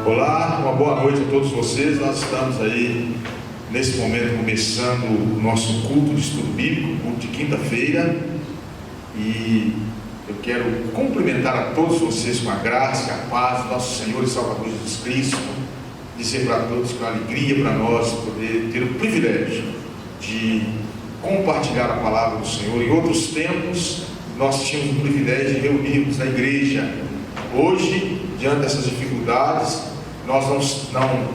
Olá, uma boa noite a todos vocês. Nós estamos aí, nesse momento, começando o nosso culto de estudo bíblico, culto de quinta-feira. E eu quero cumprimentar a todos vocês com a graça e a paz do nosso Senhor e Salvador Jesus Cristo. Dizer para todos que é uma alegria para nós poder ter o privilégio de compartilhar a palavra do Senhor. Em outros tempos, nós tínhamos o privilégio de reunirmos na igreja. Hoje, diante dessas dificuldades, nós não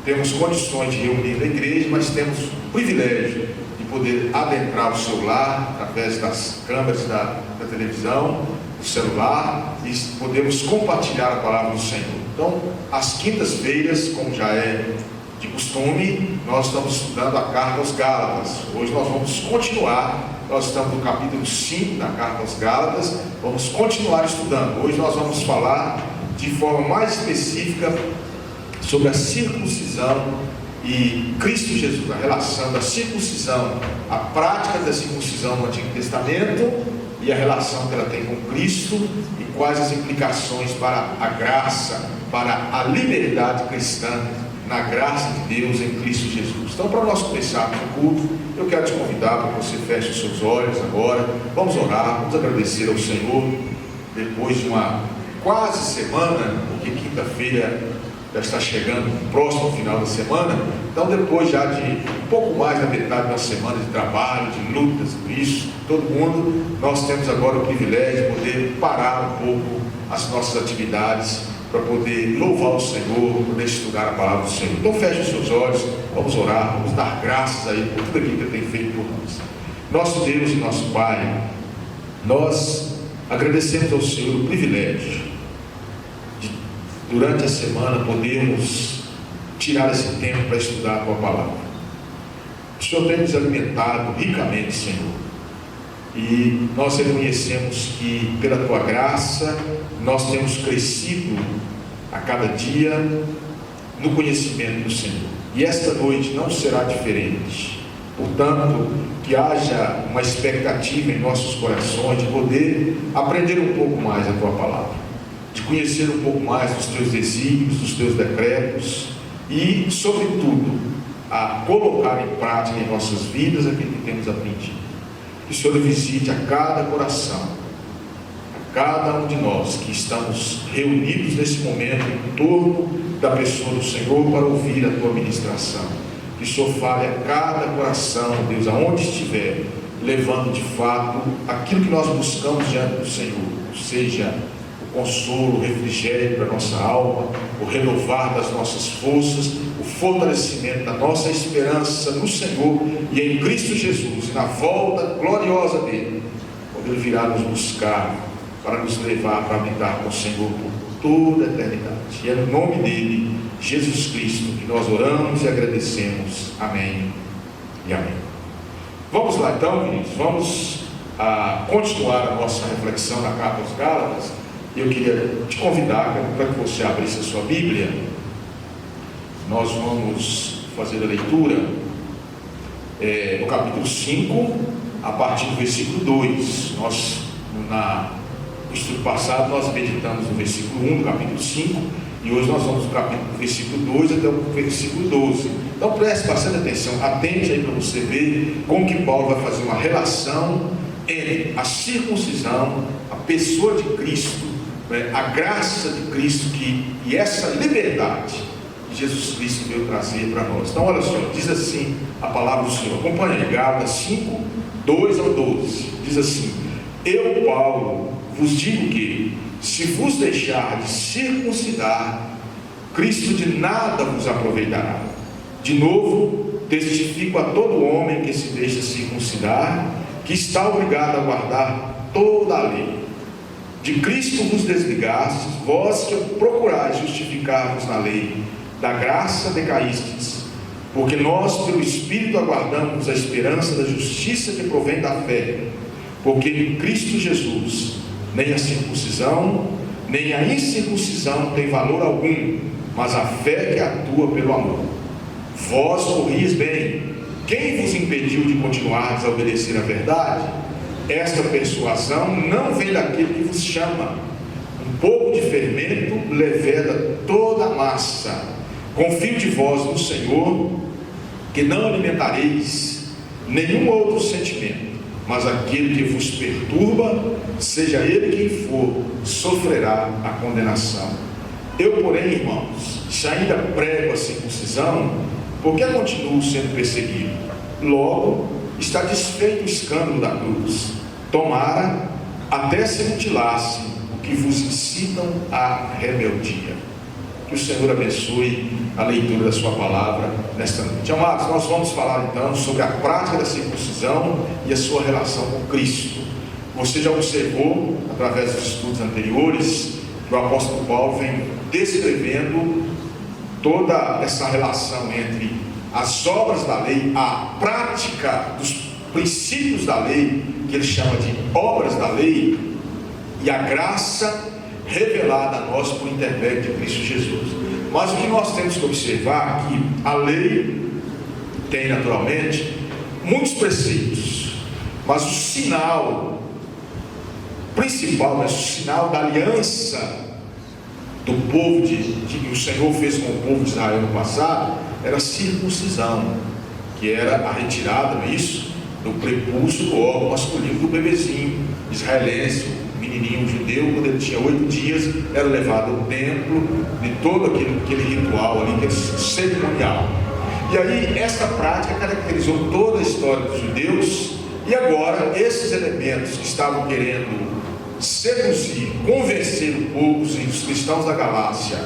temos condições de reunir na igreja, mas temos o privilégio de poder adentrar o seu lar através das câmeras da televisão, do celular, e podemos compartilhar a palavra do Senhor. Então, às quintas-feiras, como já é de costume, nós estamos estudando a carta aos Gálatas. Hoje nós vamos continuar. Nós estamos no capítulo 5 da carta aos Gálatas. Vamos continuar estudando. Hoje nós vamos falar de forma mais específica sobre a circuncisão e Cristo Jesus, a relação da circuncisão, a prática da circuncisão no Antigo Testamento e a relação que ela tem com Cristo e quais as implicações para a graça, para a liberdade cristã na graça de Deus em Cristo Jesus. Então, para nós começarmos o culto, eu quero te convidar para que você feche os seus olhos agora. Vamos orar, vamos agradecer ao Senhor depois de uma quase semana, porque quinta-feira já está chegando próximo ao final da semana. Então, depois já de um pouco mais da metade da semana de trabalho, de lutas, isso, todo mundo, nós temos agora o privilégio de poder parar um pouco as nossas atividades para poder louvar o Senhor, poder estudar a palavra do Senhor. Então feche os seus olhos, vamos orar, vamos dar graças a Ele por tudo aquilo que Ele tem feito por nós. Nosso Deus e nosso Pai, nós agradecemos ao Senhor o privilégio de, durante a semana, podermos tirar esse tempo para estudar a Tua palavra. O Senhor tem nos alimentado ricamente, Senhor. E nós reconhecemos que pela Tua graça nós temos crescido a cada dia no conhecimento do Senhor, e esta noite não será diferente. Portanto, que haja uma expectativa em nossos corações de poder aprender um pouco mais a Tua palavra, de conhecer um pouco mais dos Teus desígnios, dos Teus decretos e, sobretudo, a colocar em prática em nossas vidas aquilo que temos aprendido. Que o Senhor visite a cada coração, a cada um de nós que estamos reunidos nesse momento em torno da pessoa do Senhor para ouvir a Tua ministração. Que o Senhor fale a cada coração, Deus, aonde estiver, levando de fato aquilo que nós buscamos diante do Senhor, seja o consolo, o refrigério para a nossa alma, o renovar das nossas forças, o fortalecimento da nossa esperança no Senhor e em Cristo Jesus, e na volta gloriosa dele, quando Ele virá nos buscar para nos levar para habitar com o Senhor por toda a eternidade. E é no nome dele, Jesus Cristo, que nós oramos e agradecemos. Amém e amém. Vamos lá então, queridos, vamos continuar a nossa reflexão na carta aos Gálatas. Eu queria te convidar para que você abrisse a sua Bíblia. Nós vamos fazer a leitura no capítulo 5, a partir do versículo 2. No estudo passado, nós meditamos no versículo 1 do capítulo 5, e hoje nós vamos do versículo 2 até o versículo 12. Então preste bastante atenção, atente aí para você ver como que Paulo vai fazer uma relação entre a circuncisão, a pessoa de Cristo, a graça de Cristo e essa liberdade que Jesus Cristo veio trazer para nós. Então olha só, diz assim a palavra do Senhor, acompanha aí, Gálatas 5, 2 ao 12, diz assim: Eu, Paulo, vos digo que, se vos deixar de circuncidar, Cristo de nada vos aproveitará. De novo, testifico a todo homem que se deixa circuncidar, que está obrigado a guardar toda a lei. De Cristo vos desligastes, vós que procurais justificar-vos na lei, da graça decaístes, porque nós pelo Espírito aguardamos a esperança da justiça que provém da fé, porque em Cristo Jesus nem a circuncisão, nem a incircuncisão tem valor algum, mas a fé que atua pelo amor. Vós corris bem, quem vos impediu de continuar a obedecer a verdade? Esta persuasão não vem daquele que vos chama. Um pouco de fermento leveda toda a massa. Confio de vós no Senhor, que não alimentareis nenhum outro sentimento, mas aquele que vos perturba, seja ele quem for, sofrerá a condenação. Eu, porém, irmãos, se ainda prego a circuncisão, por que continuo sendo perseguido? Logo, está desfeito o escândalo da cruz. Tomara até se mutilasse o que vos incitam à rebeldia. Que o Senhor abençoe a leitura da sua palavra nesta noite. Amados, nós vamos falar então sobre a prática da circuncisão e a sua relação com Cristo. Você já observou, através dos estudos anteriores, que o apóstolo Paulo vem descrevendo toda essa relação entre as obras da lei, a prática dos princípios da lei, que ele chama de obras da lei, e a graça revelada a nós por intermédio de Cristo Jesus. Mas o que nós temos que observar é que a lei tem naturalmente muitos preceitos, mas o sinal principal, o sinal da aliança do povo que o Senhor fez com o povo de Israel no passado, era a circuncisão, que era a retirada, não é isso? Do prepúcio do órgão masculino do bebezinho israelense, o menininho judeu, quando ele tinha 8 dias, era levado ao templo, de todo aquele ritual ali, aquele cerimonial. E aí, essa prática caracterizou toda a história dos judeus, e agora, esses elementos que estavam querendo seduzir, convencer o povo, os cristãos da Galácia,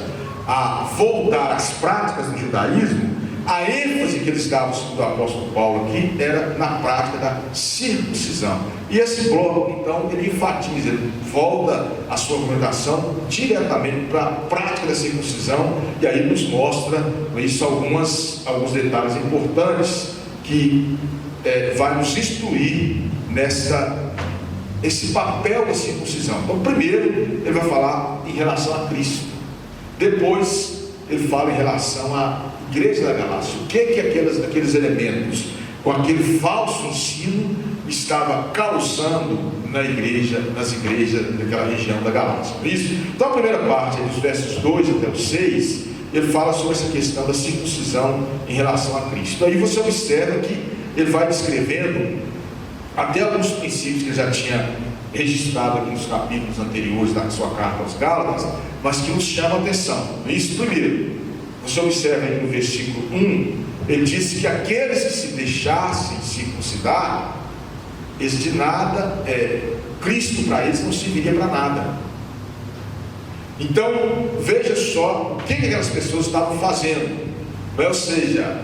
a voltar às práticas do judaísmo, a ênfase que eles davam, segundo o apóstolo Paulo aqui, era na prática da circuncisão. E esse bloco, então, ele enfatiza, ele volta a sua argumentação diretamente para a prática da circuncisão, e aí nos mostra isso alguns detalhes importantes que vai nos instruir esse papel da circuncisão. Então, primeiro, ele vai falar em relação a Cristo. Depois, ele fala em relação à igreja da Galácia. O que aqueles elementos, com aquele falso ensino, estava causando nas igrejas daquela região da Galácia. Isso? Então, a primeira parte, dos versos 2 até o 6, ele fala sobre essa questão da circuncisão em relação a Cristo. Aí você observa que ele vai descrevendo até alguns princípios que ele já tinha registrado aqui nos capítulos anteriores da sua carta aos Gálatas, mas que nos chama a atenção. Isso primeiro, você observa aí no versículo 1, ele disse que aqueles que se deixassem circuncidar, eles de nada, Cristo para eles não serviria para nada. Então, veja só o que aquelas pessoas estavam fazendo. Ou seja,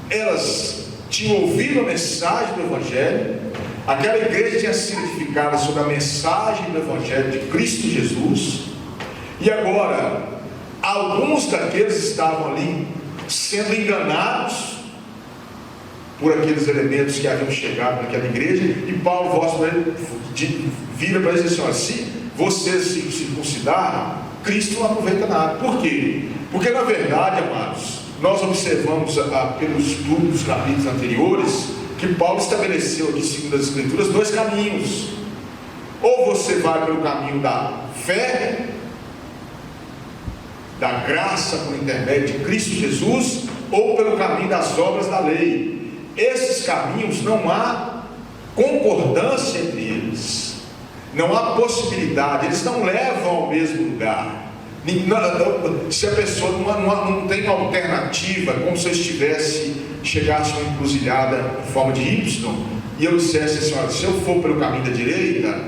elas tinham ouvido a mensagem do Evangelho, aquela igreja tinha sido edificada sobre a mensagem do Evangelho de Cristo Jesus, e agora, alguns daqueles estavam ali sendo enganados por aqueles elementos que haviam chegado naquela igreja, e Paulo vira para eles e diz assim: olha, se vocês se circuncidaram, Cristo não aproveita nada. Por quê? Porque na verdade, amados, nós observamos pelos estudos dos capítulos anteriores, que Paulo estabeleceu aqui, segundo as Escrituras, 2 caminhos. Ou você vai pelo caminho da fé, da graça por intermédio de Cristo Jesus, ou pelo caminho das obras da lei. Esses caminhos, não há concordância entre eles, não há possibilidade, eles não levam ao mesmo lugar. Se a pessoa não tem alternativa, como se eu chegasse uma encruzilhada em forma de Y, e eu dissesse assim: olha, se eu for pelo caminho da direita,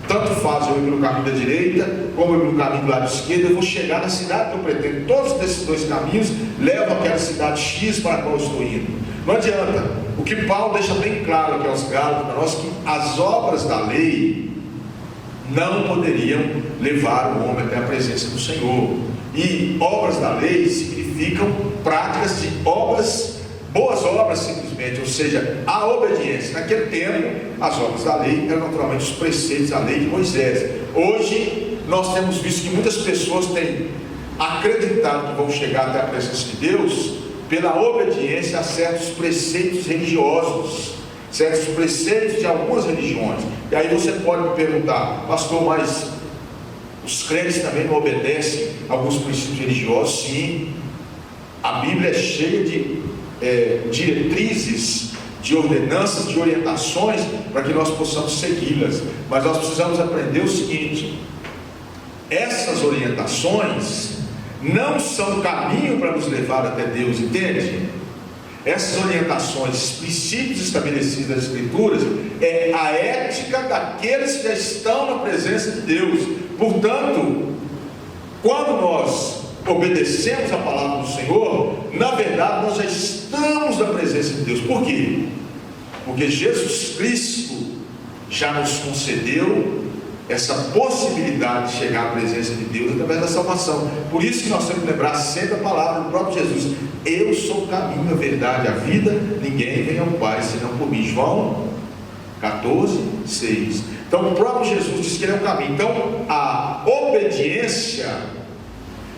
tanto faz eu ir pelo caminho da direita, como eu ir pelo caminho do lado esquerdo, eu vou chegar na cidade que eu pretendo. Todos esses 2 caminhos levam àquela cidade X para a qual eu estou indo. Não adianta. O que Paulo deixa bem claro aqui aos Gálatas para nós, que as obras da lei não poderiam levar o homem até a presença do Senhor. E obras da lei significam práticas de obras, boas obras simplesmente, ou seja, a obediência. Naquele tempo, as obras da lei eram naturalmente os preceitos da lei de Moisés. Hoje, nós temos visto que muitas pessoas têm acreditado que vão chegar até a presença de Deus pela obediência a certos preceitos religiosos, certos preceitos de algumas religiões. E aí você pode me perguntar: pastor, mas Os crentes também não obedecem a alguns princípios religiosos. Sim, a Bíblia é cheia de diretrizes, de ordenanças, de orientações para que nós possamos segui-las. Mas nós precisamos aprender o seguinte: essas orientações não são caminho para nos levar até Deus, entende? Essas orientações, princípios estabelecidos nas Escrituras, é a ética daqueles que já estão na presença de Deus. Portanto, quando nós obedecemos a palavra do Senhor, na verdade nós já estamos na presença de Deus. Por quê? Porque Jesus Cristo já nos concedeu essa possibilidade de chegar à presença de Deus através da salvação. Por isso que nós temos que lembrar sempre a palavra do próprio Jesus: eu sou o caminho, a verdade, a vida, ninguém vem ao Pai senão por mim. João 14:6. Então o próprio Jesus diz que ele é o caminho. Então a obediência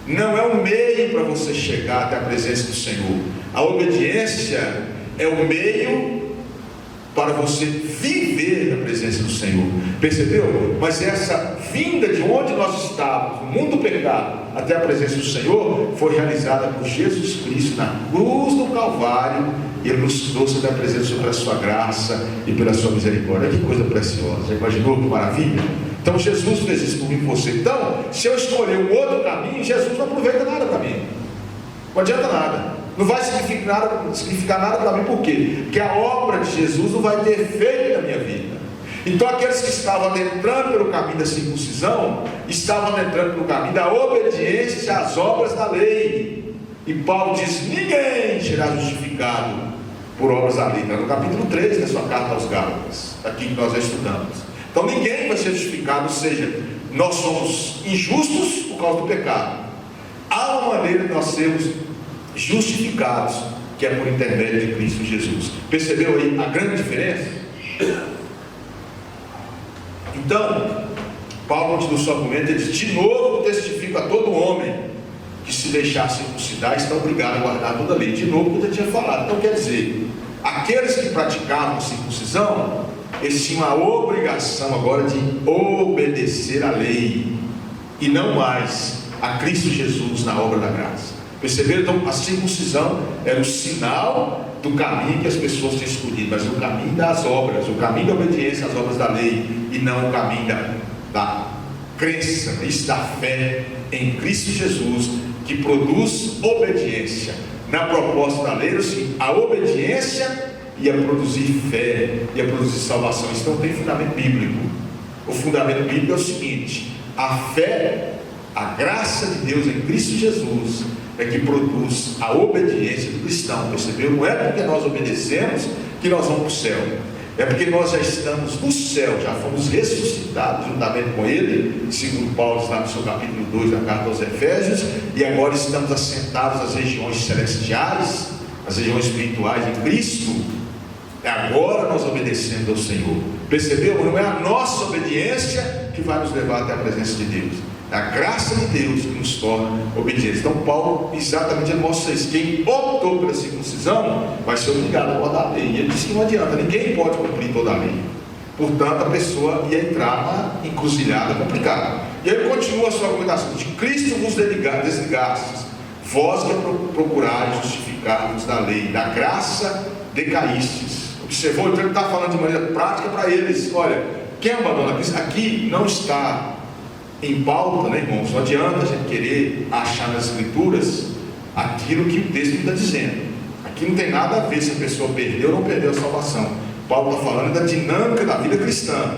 não é um meio para você chegar até a presença do Senhor. A obediência é o meio para você viver na presença do Senhor. Percebeu? Mas essa vinda de onde nós estávamos, no mundo do pecado, até a presença do Senhor, foi realizada por Jesus Cristo na cruz do Calvário. E Ele nos trouxe até a presença pela sua graça e pela sua misericórdia. Que coisa preciosa! Já imaginou que maravilha? Então Jesus fez isso por mim e por você. Então, se eu escolher um outro caminho, Jesus não aproveita nada para mim. Não adianta nada. Não vai significar nada para mim. Por quê? Porque a obra de Jesus não vai ter efeito na minha vida. Então aqueles que estavam adentrando pelo caminho da circuncisão, estavam adentrando pelo caminho da obediência às obras da lei. E Paulo diz: ninguém será justificado por obras da lei. No capítulo 3 da sua carta aos Gálatas, aqui que nós já estudamos. Então ninguém vai ser justificado, ou seja, nós somos injustos por causa do pecado. Há uma maneira de nós sermos justificados, que é por intermédio de Cristo Jesus. Percebeu aí a grande diferença? Então, Paulo continua o seu argumento. Ele diz: de novo testifico a todo homem que se deixar circuncidar está obrigado a guardar toda a lei. De novo, como eu já tinha falado. Então quer dizer, aqueles que praticavam a circuncisão, eles tinham a obrigação agora de obedecer à lei, e não mais a Cristo Jesus na obra da graça. Perceberam? Então a circuncisão era o sinal do caminho que as pessoas tinham escolhido, mas o caminho das obras, o caminho da obediência às obras da lei, e não o caminho da crença, isso da fé em Cristo Jesus, que produz obediência. Na proposta da lei, assim, a obediência ia produzir fé, ia produzir salvação. Isso não tem fundamento bíblico. O fundamento bíblico é o seguinte: a fé, a graça de Deus em Cristo Jesus é que produz a obediência do cristão. Percebeu? Não é porque nós obedecemos que nós vamos para o céu, é porque nós já estamos no céu, já fomos ressuscitados juntamente com Ele, segundo Paulo está no seu capítulo 2 da carta aos Efésios, e agora estamos assentados nas regiões celestiais, as regiões espirituais de Cristo. Agora nós obedecemos ao Senhor. Percebeu? Não é a nossa obediência que vai nos levar até a presença de Deus, é a graça de Deus que nos torna obedientes. Então Paulo exatamente mostra isso: quem optou pela circuncisão vai ser obrigado a guardar a lei. E ele diz que não adianta, ninguém pode cumprir toda a lei. Portanto, a pessoa ia entrar na encruzilhada complicada. E aí ele continua a sua argumentação: de Cristo vos desligastes, vós que procurais justificar-vos da lei, da graça decaístes. Observou? Então ele está falando de maneira prática para eles: olha, quem abandona Cristo, aqui não está em pauta, né, irmãos? Não adianta a gente querer achar nas Escrituras aquilo que o texto está dizendo. Aqui não tem nada a ver se a pessoa perdeu ou não perdeu a salvação. Paulo está falando da dinâmica da vida cristã,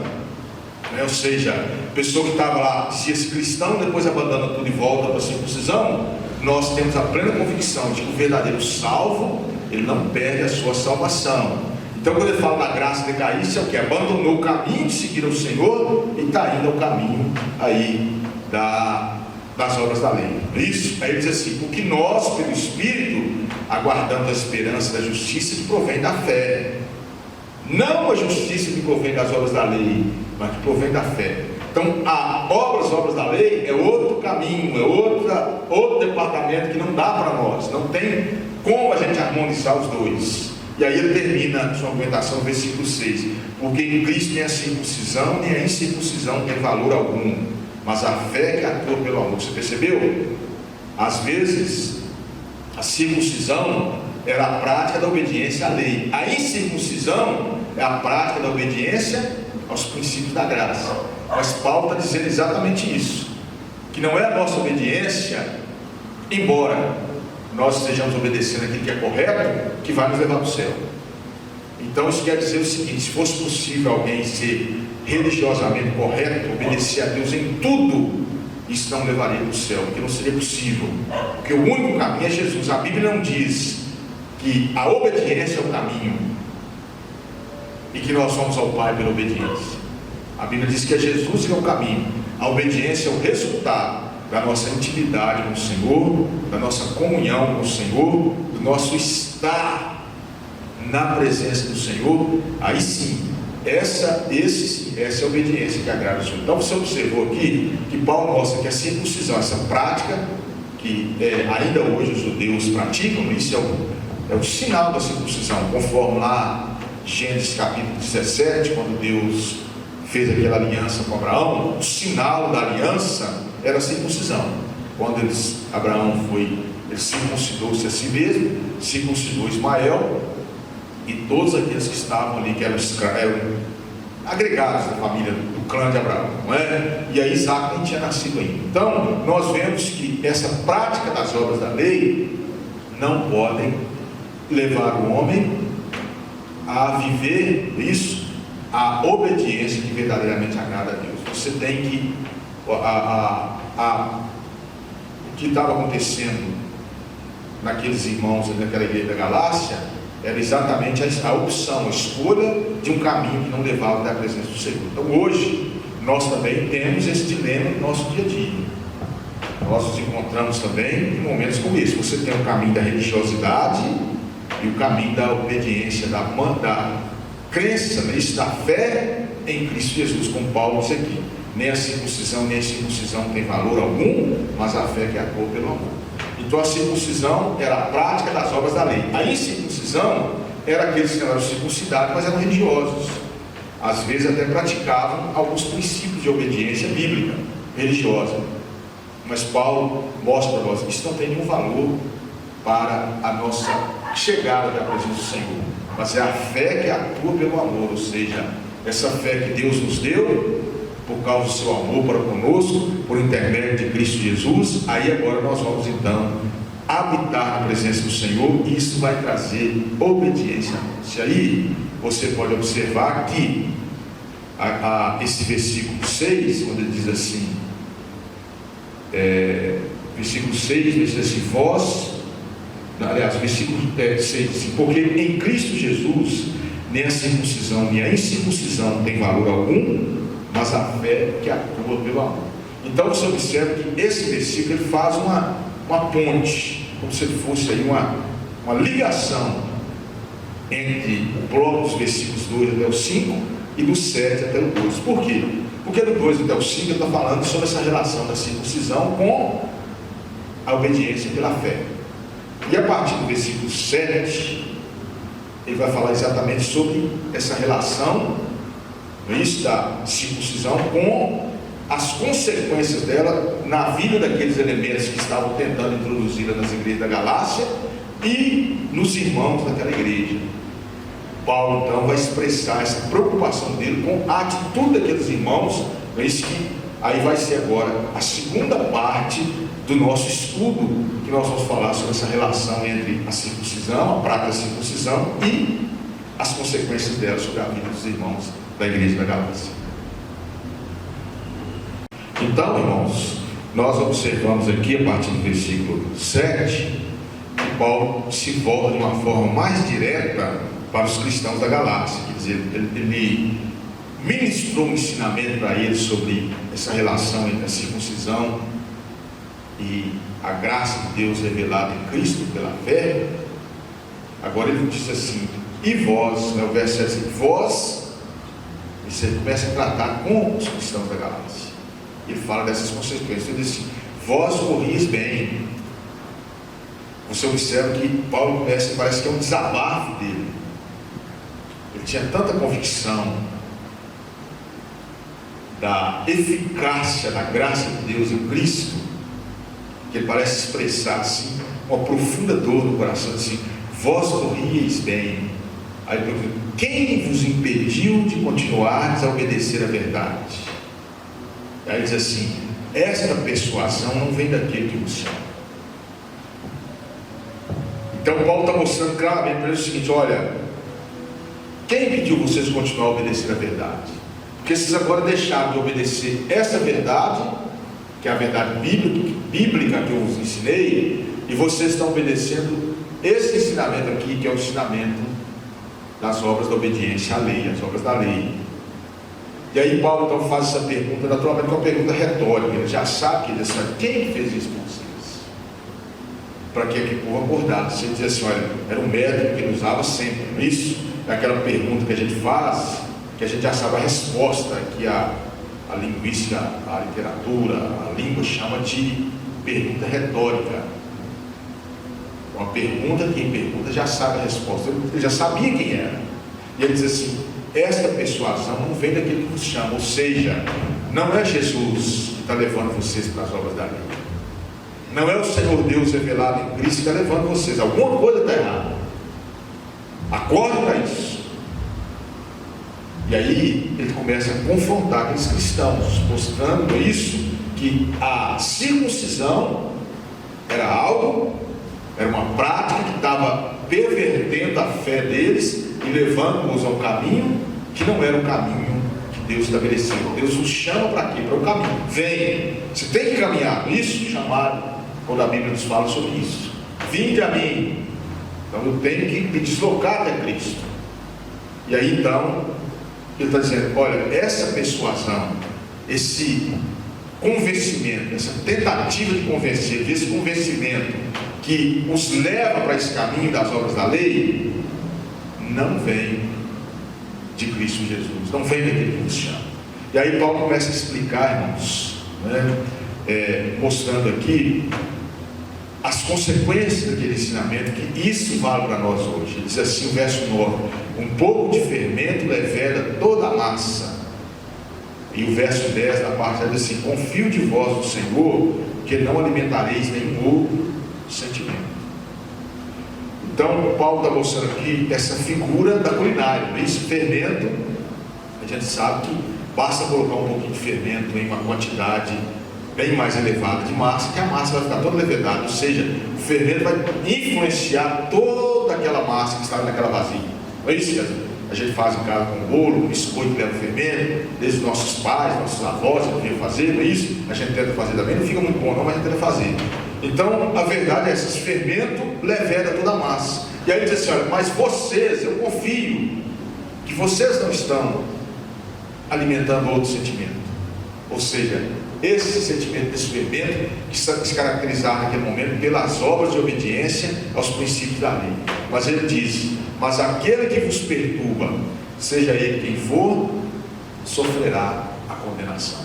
né? Ou seja, a pessoa que estava lá, se esse cristão depois abandona tudo e volta para a circuncisão, nós temos a plena convicção de que o verdadeiro salvo, ele não perde a sua salvação. Então quando ele fala da graça decaíste, é o que? Abandonou o caminho de seguir ao Senhor e está indo ao caminho aí das obras da lei. Isso, aí ele diz assim: porque nós, pelo Espírito, aguardamos a esperança da justiça que provém da fé. Não a justiça que provém das obras da lei, mas que provém da fé. Então as obras da lei é outro caminho, é outro departamento que não dá para nós. Não tem como a gente harmonizar os dois. E aí ele termina sua argumentação no versículo 6: porque em Cristo nem a circuncisão nem a incircuncisão tem valor algum, mas a fé que atua pelo amor. Você percebeu? Às vezes, a circuncisão era a prática da obediência à lei. A incircuncisão é a prática da obediência aos princípios da graça. Mas Paulo está dizendo exatamente isso, que não é a nossa obediência, embora nós estejamos obedecendo aquilo que é correto, que vai nos levar para o céu. Então isso quer dizer o seguinte: se fosse possível alguém ser religiosamente correto, obedecer a Deus em tudo, isso não levaria para o céu, porque não seria possível, porque o único caminho é Jesus. A Bíblia não diz que a obediência é o caminho e que nós somos ao Pai pela obediência. A Bíblia diz que é Jesus que é o caminho. A obediência é o resultado da nossa intimidade com o Senhor, da nossa comunhão com o Senhor, do nosso estar na presença do Senhor. Aí sim, essa é a obediência que agrada o Senhor. Então você observou aqui que Paulo mostra que a circuncisão, essa prática que ainda hoje os judeus praticam, isso é o sinal da circuncisão, conforme lá Gênesis capítulo 17, quando Deus fez aquela aliança com Abraão. O sinal da aliança era a circuncisão. Quando Abraão ele circuncidou-se a si mesmo, circuncidou Ismael e todos aqueles que estavam ali, que eram agregados da família do clã de Abraão, não é? E aí Isaac nem tinha nascido ainda. Então nós vemos que essa prática das obras da lei não podem levar o homem a viver isso, a obediência que verdadeiramente agrada a Deus. Você tem que o que estava acontecendo naqueles irmãos naquela igreja da Galácia era exatamente a opção, a escolha de um caminho que não levava até a presença do Senhor. Então hoje nós também temos esse dilema no nosso dia a dia. Nós nos encontramos também em momentos como esse. Você tem o caminho da religiosidade e o caminho da obediência, da crença, isso, da fé em Cristo Jesus, como Paulo diz aqui. Nem a circuncisão nem a incircuncisão tem valor algum, mas a fé que atua pelo amor. Então a circuncisão era a prática das obras da lei. A incircuncisão era aqueles que não eram circuncidados, mas eram religiosos. Às vezes até praticavam alguns princípios de obediência bíblica, religiosa. Mas Paulo mostra para nós que isso não tem nenhum valor para a nossa chegada até a presença do Senhor. Mas é a fé que atua pelo amor, ou seja, essa fé que Deus nos deu por causa do seu amor para conosco, por intermédio de Cristo Jesus. Aí agora nós vamos então habitar na presença do Senhor, e isso vai trazer obediência a nós. E aí você pode observar que esse versículo 6, quando ele diz assim, versículo 6 diz assim: versículo 6 assim: porque em Cristo Jesus nem a circuncisão nem a incircuncisão tem valor algum, mas a fé que atua pelo amor. Então você observa que esse versículo ele faz uma ponte, como se fosse aí uma ligação entre o bloco dos versículos 2 até o 5 e do 7 até o 12. Por quê? Porque do 2 até o 5 ele está falando sobre essa relação da circuncisão com a obediência pela fé. E a partir do versículo 7 ele vai falar exatamente sobre essa relação, isso, da circuncisão com as consequências dela na vida daqueles elementos que estavam tentando introduzi-la nas igrejas da Galácia e nos irmãos daquela igreja. Paulo então vai expressar essa preocupação dele com a atitude daqueles irmãos. É isso que aí vai ser agora a segunda parte do nosso estudo, que nós vamos falar sobre essa relação entre a circuncisão, a prática da circuncisão e as consequências dela sobre a vida dos irmãos da igreja da Galácia. Então, irmãos, nós observamos aqui a partir do versículo 7 que Paulo se volta de uma forma mais direta para os cristãos da Galácia. Quer dizer, ele ministrou um ensinamento para eles sobre essa relação entre a circuncisão e a graça de Deus revelada em Cristo pela fé. Agora ele diz assim: e vós, o verso 7 assim, vós, e você começa a tratar com os cristãos da Galácia. Ele fala dessas consequências. Ele diz assim: vós corris bem. Você observa que Paulo começa, parece que é um desabafo dele. Ele tinha tanta convicção da eficácia da graça de Deus em Cristo, que ele parece expressar assim, uma profunda dor no coração, assim: vós corrieis bem. Aí ele pergunta: quem vos impediu de continuardes a obedecer a verdade? Aí ele diz assim: esta persuasão não vem daquele que vos chama. Então Paulo está mostrando claramente para ele o seguinte: olha, quem impediu vocês de continuar a obedecer a verdade? Porque vocês agora deixaram de obedecer essa verdade, que é a verdade bíblica que eu vos ensinei, e vocês estão obedecendo esse ensinamento aqui, que é o ensinamento das obras da obediência à lei, as obras da lei. E aí Paulo então faz essa pergunta, naturalmente uma pergunta retórica. Ele já sabe que ele sabe quem fez isso com vocês, para que aquele povo acordasse. Ele diz assim: olha, era um método que ele usava sempre, não é isso? É aquela pergunta que a gente faz, que a gente já sabe a resposta, que a linguística, a literatura, a língua chama de pergunta retórica. Uma pergunta, quem pergunta já sabe a resposta. Ele já sabia quem era. E ele diz assim: esta persuasão não vem daquele que vos chama, ou seja, não é Jesus que está levando vocês para as obras da lei, não é o Senhor Deus revelado em Cristo que está levando vocês. Alguma coisa está errada. Acorde para isso. E aí ele começa a confrontar aqueles cristãos, mostrando isso, que a circuncisão era algo, era uma prática que estava pervertendo a fé deles e levando-os a um caminho que não era o caminho que Deus estabeleceu. Deus nos chama para quê? Para o caminho. Vem, você tem que caminhar. Isso chamado, quando a Bíblia nos fala sobre isso: vinde a mim. Então eu tenho que me deslocar até Cristo. E aí então ele está dizendo: olha, essa persuasão, esse convencimento, essa tentativa de convencer, esse convencimento que os leva para esse caminho das obras da lei, não vem de Cristo Jesus, não vem daquele que nos chama. E aí Paulo começa a explicar, irmãos, né, mostrando aqui as consequências daquele ensinamento, que isso vale para nós hoje. Ele diz assim, o verso 9: um pouco de fermento leveda toda a massa. E o verso 10 da parte diz assim: confio de vós no Senhor, que não alimentareis nenhum outro sentimento. Então Paulo está mostrando aqui essa figura da culinária. Esse fermento, a gente sabe que basta colocar um pouquinho de fermento em uma quantidade bem mais elevada de massa, que a massa vai ficar toda levedada, ou seja, o fermento vai influenciar toda aquela massa que está naquela vasilha. Não é isso que a gente faz em casa com o bolo, o biscoito que leva fermento, desde os nossos pais, nossos avós que deviam fazer, não é isso? A gente tenta fazer também, não fica muito bom não, mas a gente tenta fazer. Então a verdade é essa: esse fermento leveda toda a massa. E aí diz assim: olha, mas vocês, eu confio que vocês não estão alimentando outro sentimento, ou seja, esse sentimento desse fermento que se caracterizava naquele momento pelas obras de obediência aos princípios da lei. Mas ele diz: mas aquele que vos perturba, seja ele quem for, sofrerá a condenação.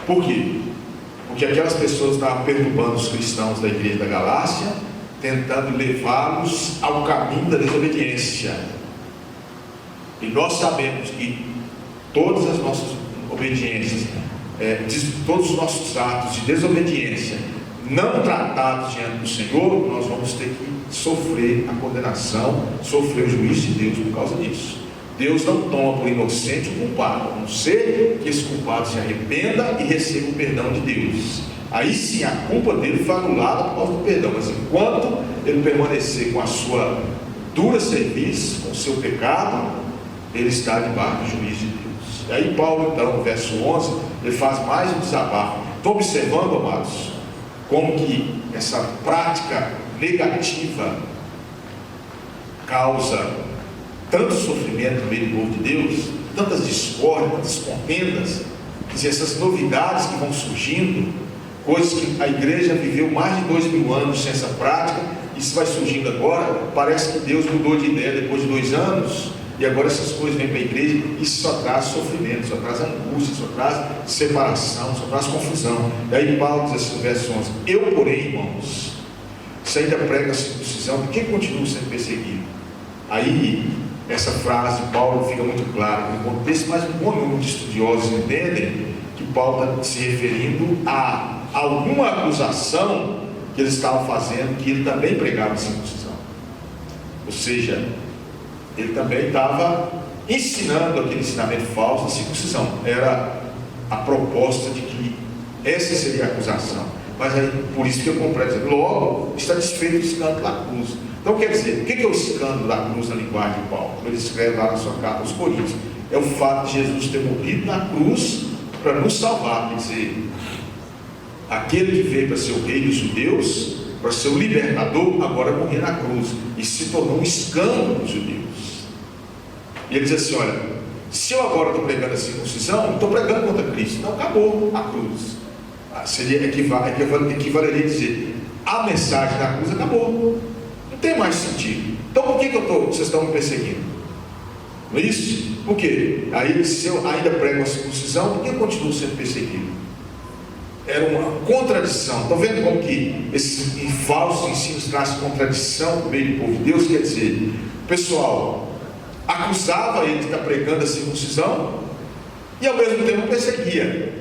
Por quê? Porque aquelas pessoas estavam perturbando os cristãos da igreja da Galácia, tentando levá-los ao caminho da desobediência. E nós sabemos que todas as nossas obediências, todos os nossos atos de desobediência não tratados diante do Senhor, nós vamos ter que sofrer a condenação, sofrer o juízo de Deus por causa disso. Deus não toma por inocente o culpado, a não ser que esse culpado se arrependa e receba o perdão de Deus. Aí sim a culpa dele foi anulada por causa do perdão. Mas enquanto ele permanecer com a sua dura serviço, com o seu pecado, ele está debaixo do juízo de Deus. E aí Paulo então, no verso 11, ele faz mais um desabafo. Estão observando, amados, como que essa prática negativa causa tanto sofrimento no meio do povo de Deus, tantas discórdias, tantas contendas, quer dizer, essas novidades que vão surgindo, coisas que a igreja viveu mais de 2000 anos sem essa prática, isso vai surgindo agora. Parece que Deus mudou de ideia depois de 2 anos, e agora essas coisas vêm para a igreja. Isso só traz sofrimento, só traz angústia, só traz separação, só traz confusão. E aí Paulo diz assim no verso 11: eu porém, irmãos, se ainda prega a circuncisão, por que continuo sendo perseguido? Aí essa frase de Paulo fica muito clara no contexto, mas um bom número de estudiosos entendem que Paulo está se referindo a alguma acusação que eles estavam fazendo, que ele também pregava a circuncisão. Ou seja, ele também estava ensinando aquele ensinamento falso da circuncisão. Era a proposta de que essa seria a acusação. Mas aí, por isso que eu completo, logo está desfeito o escândalo da cruz. Então quer dizer, o que é o escândalo da cruz na linguagem de Paulo? Ele escreve lá na sua carta aos Coríntios: é o fato de Jesus ter morrido na cruz para nos salvar. Quer dizer, aquele que veio para ser o rei dos judeus, para ser o libertador, agora morreu na cruz. E se tornou um escândalo dos judeus. E ele diz assim: olha, se eu agora estou pregando a circuncisão, estou pregando contra Cristo. Então acabou a cruz. Seria equivaleria a dizer: a mensagem da cruz acabou. Não tem mais sentido. Então por que vocês estão me perseguindo? Não é isso? Por quê? Aí, se eu ainda prego a circuncisão, por que eu continuo sendo perseguido? Era uma contradição. Estão vendo como que esses falsos ensinos trazem contradição no meio do povo de Deus? Quer dizer, o pessoal acusava ele de estar pregando a circuncisão e ao mesmo tempo perseguia.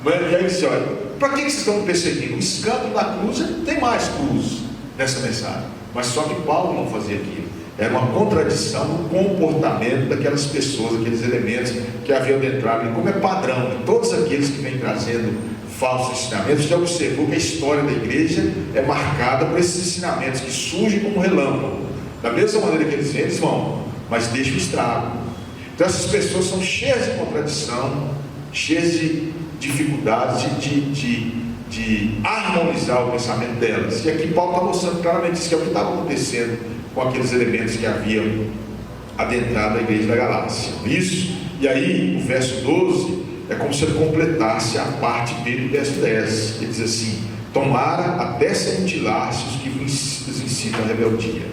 E aí ele disse: olha, para que vocês estão me perseguindo? O escândalo da cruz, tem mais cruz nessa mensagem. Mas só que Paulo não fazia aquilo. Era uma contradição no comportamento daquelas pessoas, aqueles elementos que haviam adentrado ali, como é padrão de todos aqueles que vêm trazendo falsos ensinamentos. Já observou que a história da igreja é marcada por esses ensinamentos que surgem como relâmpago. Da mesma maneira que eles vêm, eles vão, mas deixam o estrago. Então essas pessoas são cheias de contradição, cheias de dificuldades de harmonizar o pensamento delas. E aqui Paulo está mostrando claramente isso, que é o que estava acontecendo com aqueles elementos que haviam adentrado a igreja da Galácia. Isso, e aí o verso 12 é como se ele completasse a parte B do verso 10, que diz assim: tomara até se mutilar-se os que vos incitam a rebeldia.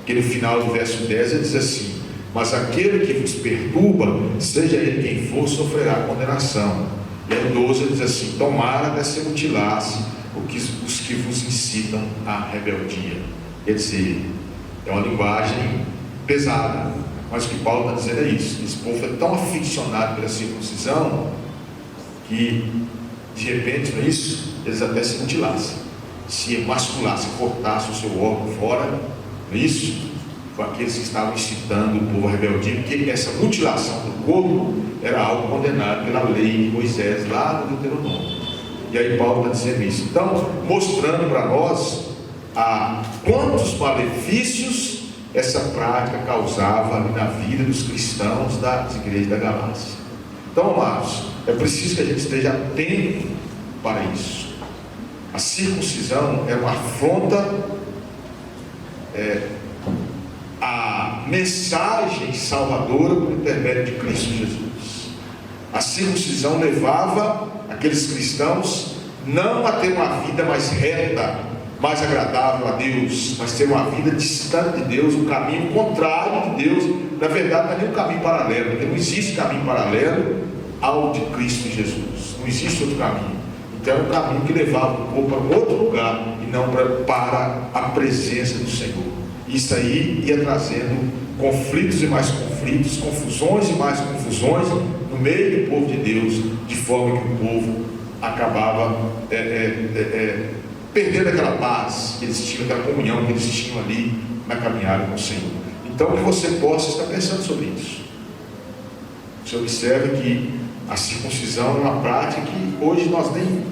Que no final do verso 10 ele diz assim: mas aquele que vos perturba, seja ele quem for, sofrerá condenação. E aí no 12 ele diz assim: tomara até se mutilar-se os que vos incitam à rebeldia. Quer dizer, é uma linguagem pesada, mas o que Paulo está dizendo é isso: esse povo é tão aficionado pela circuncisão que de repente, não é isso? Eles até se mutilassem, se emasculassem, cortassem o seu órgão fora, não é isso? Com aqueles que estavam incitando o povo à rebeldia, porque essa mutilação do corpo era algo condenado pela lei de Moisés lá no Deuteronômio. E aí Paulo está dizendo isso. Então, mostrando para nós quantos malefícios essa prática causava ali na vida dos cristãos das igrejas da Galácia. Então, amados, é preciso que a gente esteja atento para isso. A circuncisão é uma afronta a mensagem salvadora por intermédio de Cristo Jesus. A circuncisão levava aqueles cristãos não a ter uma vida mais reta, mais agradável a Deus, mas ter uma vida distante de Deus, um caminho contrário de Deus. Na verdade, não é nem um caminho paralelo, porque não existe caminho paralelo ao de Cristo Jesus. Não existe outro caminho. Então é um caminho que levava o povo para um outro lugar e não para a presença do Senhor. Isso aí ia trazendo conflitos e mais conflitos, confusões e mais confusões no meio do povo de Deus, de forma que o povo acabava perdendo aquela paz que eles tinham, aquela comunhão que eles tinham ali na caminhada com o Senhor. Então que você possa estar pensando sobre isso. Você observa que a circuncisão é uma prática que hoje nós nem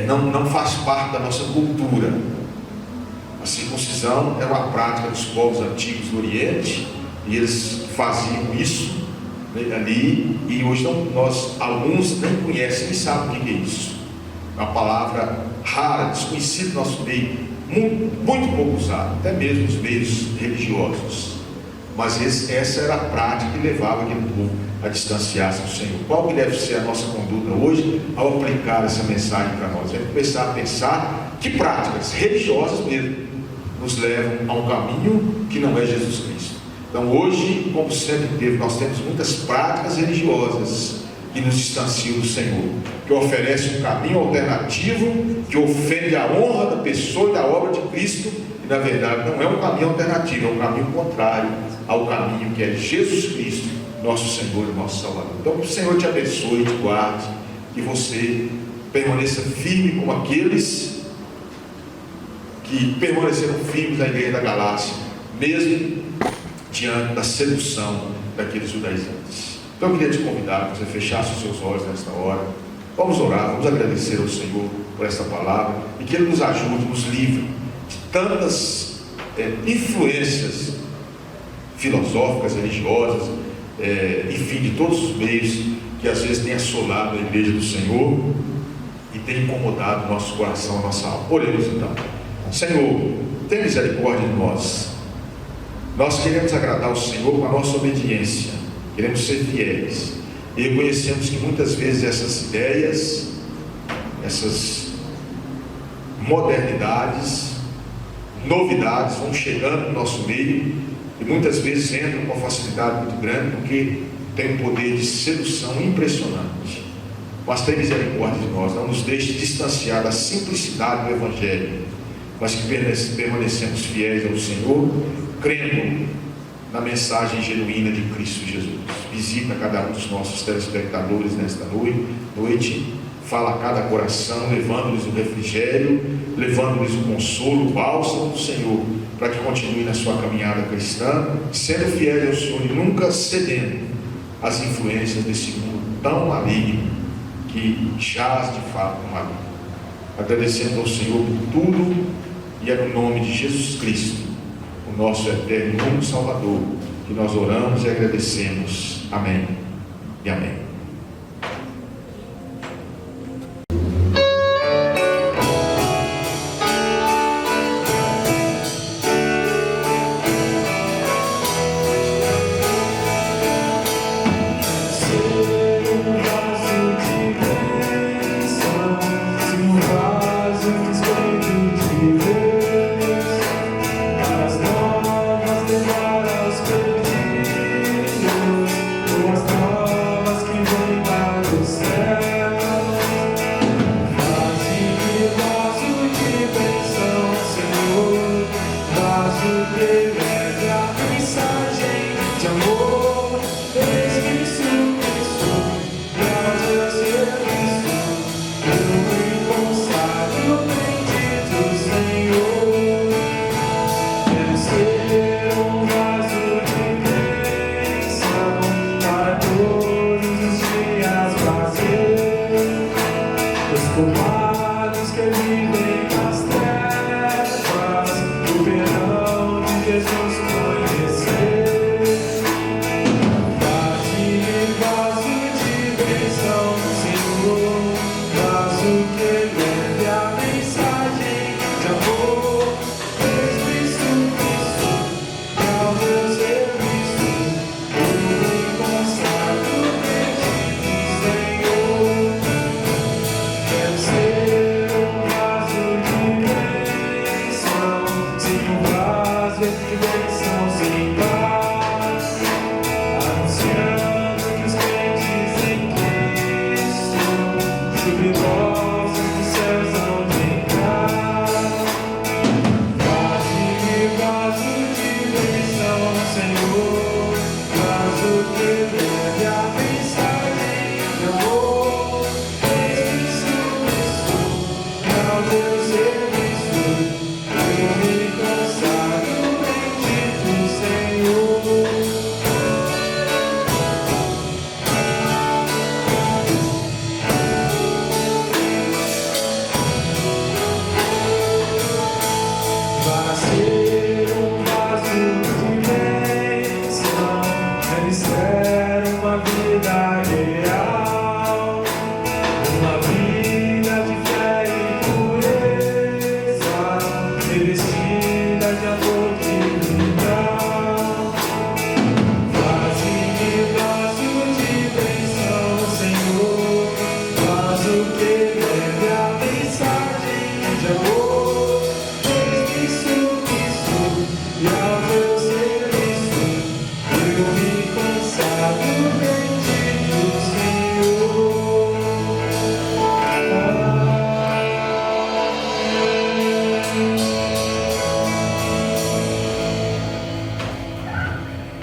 não faz parte da nossa cultura. A circuncisão era uma prática dos povos antigos do Oriente, e eles faziam isso, né, ali, e hoje alguns nem conhecem, nem sabem o que é isso. É uma palavra rara, desconhecida no nosso meio, muito pouco usada, até mesmo nos meios religiosos. Mas essa era a prática que levava aquele povo a distanciar-se do Senhor. Qual que deve ser a nossa conduta hoje ao aplicar essa mensagem para nós? É começar a pensar que práticas religiosas mesmo nos levam a um caminho que não é Jesus Cristo. Então hoje, como sempre teve, nós temos muitas práticas religiosas que nos distanciam do Senhor, que oferecem um caminho alternativo, que ofende a honra da pessoa e da obra de Cristo, e na verdade não é um caminho alternativo, é um caminho contrário ao caminho que é Jesus Cristo, nosso Senhor e nosso Salvador. Então que o Senhor te abençoe, te guarde, que você permaneça firme como aqueles que permaneceram firmes na igreja da Galácia, mesmo diante da sedução daqueles judaizantes. Então eu queria te convidar para você fechasse os seus olhos nesta hora. Vamos orar, vamos agradecer ao Senhor por esta palavra e que Ele nos ajude, nos livre de tantas influências filosóficas, religiosas, enfim, de todos os meios que às vezes tem assolado a igreja do Senhor e tem incomodado o nosso coração, a nossa alma. Oremos então. Senhor, tem misericórdia de nós. Nós queremos agradar o Senhor com a nossa obediência, queremos ser fiéis e reconhecemos que muitas vezes essas ideias, essas modernidades, novidades vão chegando no nosso meio e muitas vezes entram com uma facilidade muito grande, porque tem um poder de sedução impressionante. Mas tem misericórdia de nós, não nos deixe distanciar da simplicidade do Evangelho, mas que permanecemos fiéis ao Senhor, crendo na mensagem genuína de Cristo Jesus. Visita cada um dos nossos telespectadores nesta noite, fala a cada coração, levando-lhes o refrigério, levando-lhes o consolo, o bálsamo do Senhor, para que continue na sua caminhada cristã, sendo fiel ao Senhor e nunca cedendo às influências desse mundo tão maligno, que jaz de fato no maligno. Agradecendo ao Senhor por tudo, e é no nome de Jesus Cristo, o nosso eterno e único Salvador, que nós oramos e agradecemos. Amém e amém.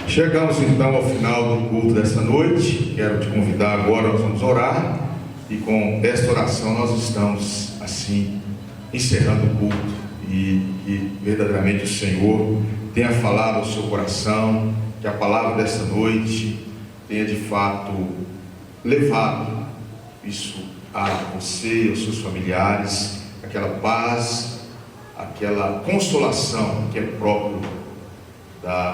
Chegamos então ao final do culto desta noite. Quero te convidar agora, nós vamos orar, e com esta oração nós estamos assim encerrando o culto, e verdadeiramente o Senhor tenha falado ao seu coração, que a palavra desta noite tenha de fato levado isso a você e aos seus familiares, aquela paz, aquela consolação que é próprio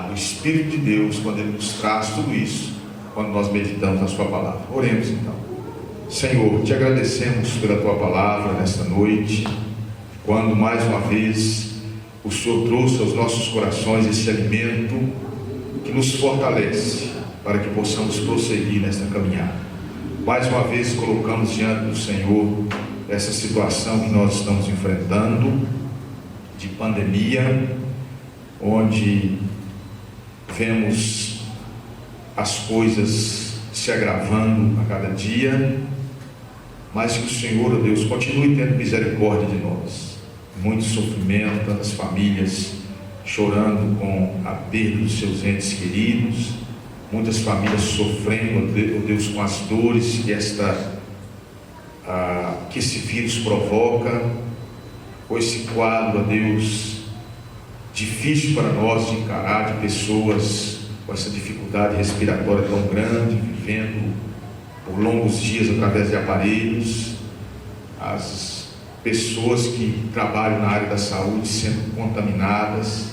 do Espírito de Deus, quando Ele nos traz tudo isso, quando nós meditamos na sua palavra. Oremos então. Senhor, te agradecemos pela tua palavra nesta noite, quando mais uma vez o Senhor trouxe aos nossos corações esse alimento que nos fortalece para que possamos prosseguir nesta caminhada. Mais uma vez colocamos diante do Senhor essa situação que nós estamos enfrentando de pandemia, onde vemos as coisas se agravando a cada dia, mas que o Senhor, ó Deus, continue tendo misericórdia de nós. Muito sofrimento, tantas famílias chorando com a perda dos seus entes queridos, muitas famílias sofrendo, ó Deus, com as dores que esse vírus provoca, com esse quadro, ó Deus, difícil para nós de encarar, de pessoas com essa dificuldade respiratória tão grande, vivendo por longos dias através de aparelhos, as pessoas que trabalham na área da saúde sendo contaminadas.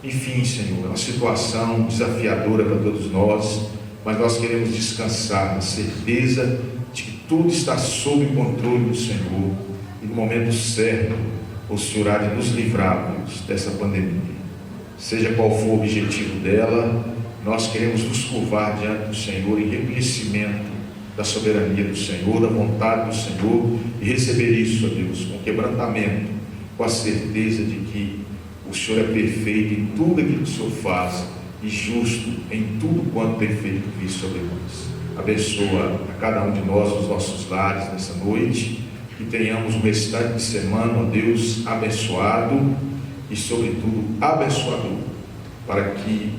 Enfim, Senhor, é uma situação desafiadora para todos nós, mas nós queremos descansar na certeza de que tudo está sob controle do Senhor, e no momento certo o Senhor há de nos livrar, Deus, dessa pandemia. Seja qual for o objetivo dela, nós queremos nos curvar diante do Senhor em reconhecimento da soberania do Senhor, da vontade do Senhor, e receber isso, ó Deus, com quebrantamento, com a certeza de que o Senhor é perfeito em tudo aquilo que o Senhor faz, e justo em tudo quanto tem feito isso sobre nós. Abençoa a cada um de nós, os nossos lares, nessa noite, que tenhamos um restante de semana, ó Deus, abençoado e, sobretudo, abençoador, para que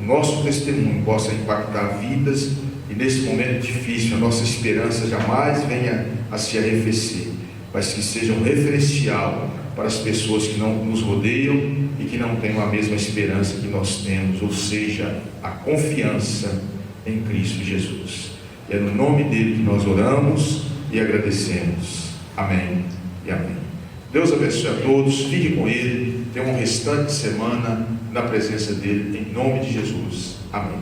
o nosso testemunho possa impactar vidas, e nesse momento difícil a nossa esperança jamais venha a se arrefecer, mas que seja um referencial para as pessoas que não nos rodeiam e que não tenham a mesma esperança que nós temos, ou seja, a confiança em Cristo Jesus. É no nome dele que nós oramos e agradecemos. Amém e amém. Deus abençoe a todos, fique com Ele, tenha um restante de semana na presença dele, em nome de Jesus. Amém.